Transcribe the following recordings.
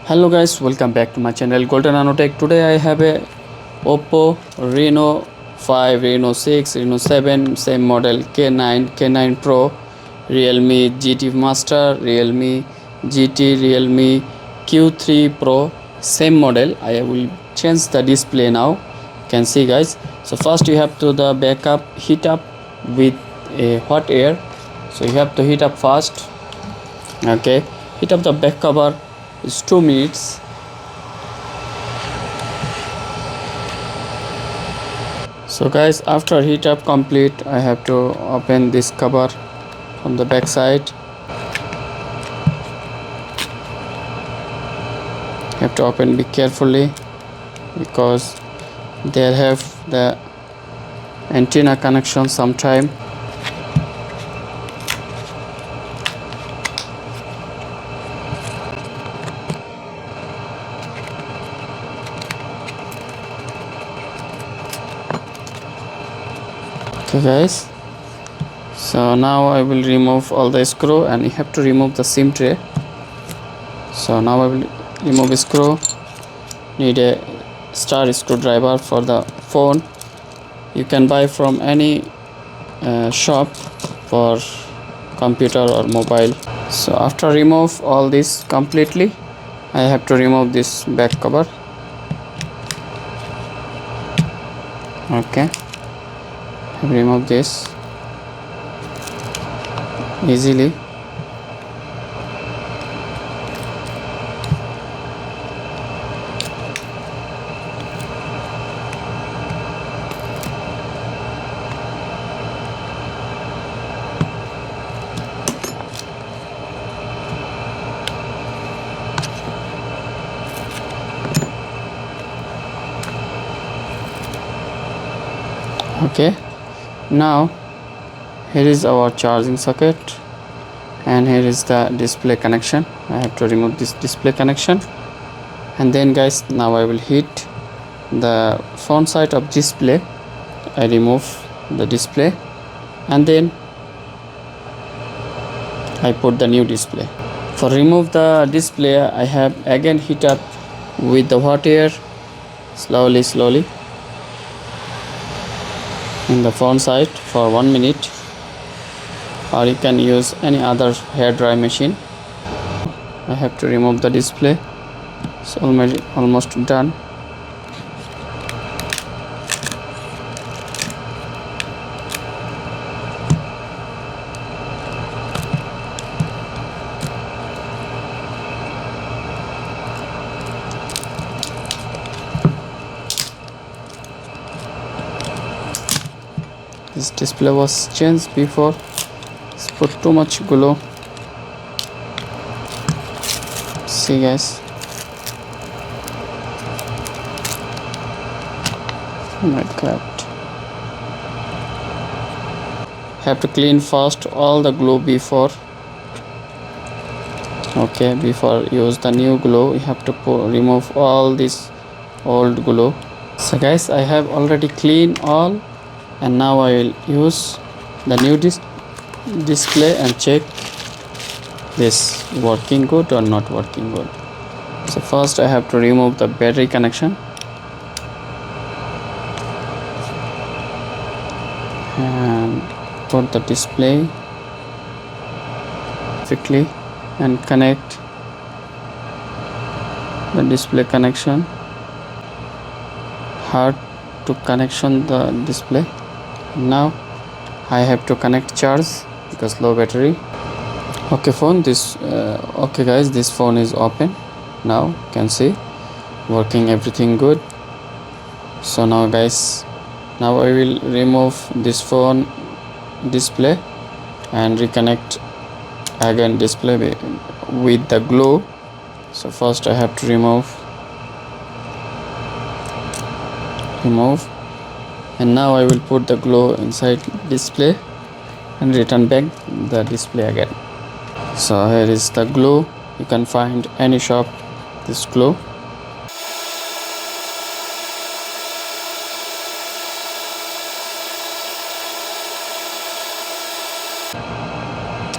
Hello guys, welcome back to my channel Golden Nanotech. Today I have a Oppo Reno 5, Reno 6, Reno 7, same model K9, K9 Pro, Realme GT Master, Realme GT, Realme Q3 Pro, same model. I will change the display now. Can see guys. So first you have to the backup heat up with a hot air. So you have to heat up fast. Okay, heat up the back cover is 2 minutes. So guys, after heat up complete, I have to open this cover from the back side. Have to open be carefully because they have the antenna connection sometime. Okay guys, so now I will remove all the screw and you have to remove the SIM tray. So now I will remove screw. Need a star screwdriver for the phone. You can buy from any shop for computer or mobile. So after remove all this completely, I have to remove this back cover. Okay, remove this easily. Okay, now here is our charging socket and here is the display connection. I have to remove this display connection, and then guys, now I will hit the front side of display. I remove the display and then I put the new display. For remove the display, I have again heat up with the hot air slowly in the front side for 1 minute, or you can use any other hair dry machine. I have to remove the display. It's almost done. This display was changed before. It's put too much glue. See guys. Oh my god. Have to clean first all the glue before. Okay, before use the new glue, you have to remove all this old glue. So guys, I have already cleaned all, and now I will use the new display and check this working good or not working good. So first I have to remove the battery connection and put the display quickly and connect the display connection. Hard to connection the display. Now I have to connect charge because low battery. Okay phone, okay guys, this phone is open now. Can see working everything good. So now guys, now I will remove this phone display and reconnect again display with the glue. So first I have to remove, and now I will put the glue inside display and return back the display again. So here is the glue. You can find any shop this glue.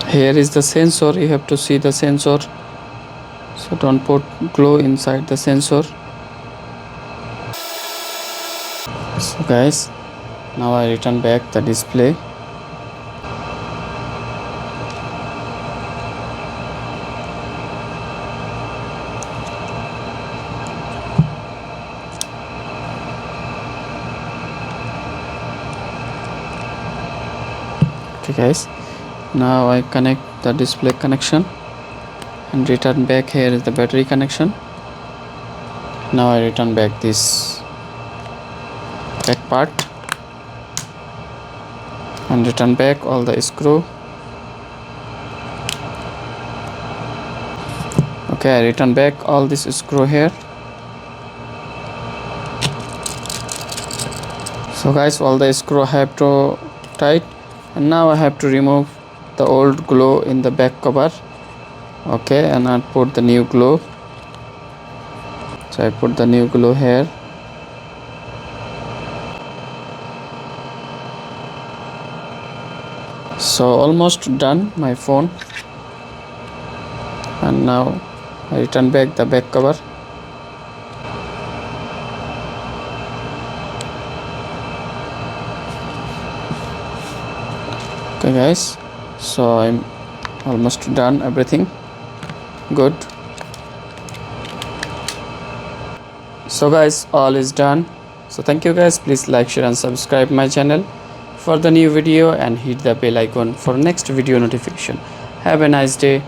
Here is the sensor. You have to see the sensor. So so don't put glue inside the sensor. So guys, now I return back the display. Okay guys, now I connect the display connection and return back. Here is the battery connection. Now I return back this back part and return back all the screw. Okay, I return back all this screw here. So guys, all the screw have to tight, and now I have to remove the old glue in the back cover. Okay, and I put the new glue. So I put the new glue here. So almost done my phone, and now I return back the back cover. Okay guys, so I'm almost done everything. Good. So guys, all is done. So thank you guys, please like, share and subscribe my channel for the new video and hit the bell icon for next video notification. Have a nice day.